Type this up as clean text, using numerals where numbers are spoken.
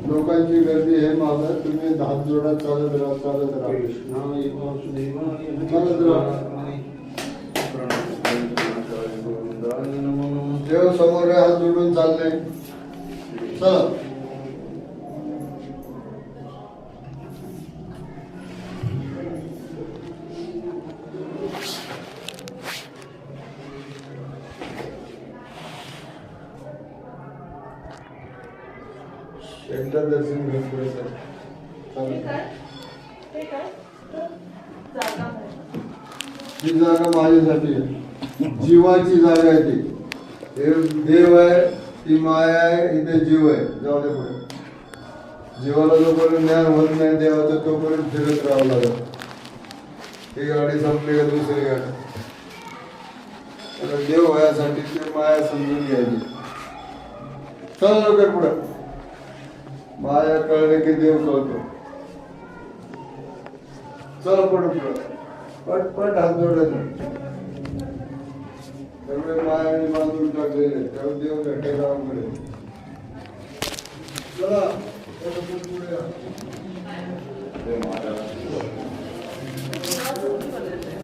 लोकांची गर्दी आहे माझा, तुम्ही हात जोडा, चालत राहा चालत राहा. देव समोर हात जोडून चालले. चला एकदा दर्शन घेतलं. ही जागा माझ्यासाठी आहे, जीवाची जागा आहे. ती देव आहे, ती माया आहे, इथे जीव आहे. जाऊ दे पुढे. जीवाला जोपर्यंत ज्ञान होत नाही देवाचं तोपर्यंत फिरत राहावं लागत. ही गाडी संपली का दुसरी गाडी. देव व्हायसाठी ते माया समजून घ्यायची. चला लवकर पुढे. माया कळले की देव कळतो. चल पुढे पुढे. पट पट हात जोडायचा. त्यामुळे मायाने बांधून टाकलेले त्यामुळे देव भेटायला अवघड आहे. चला पुढे.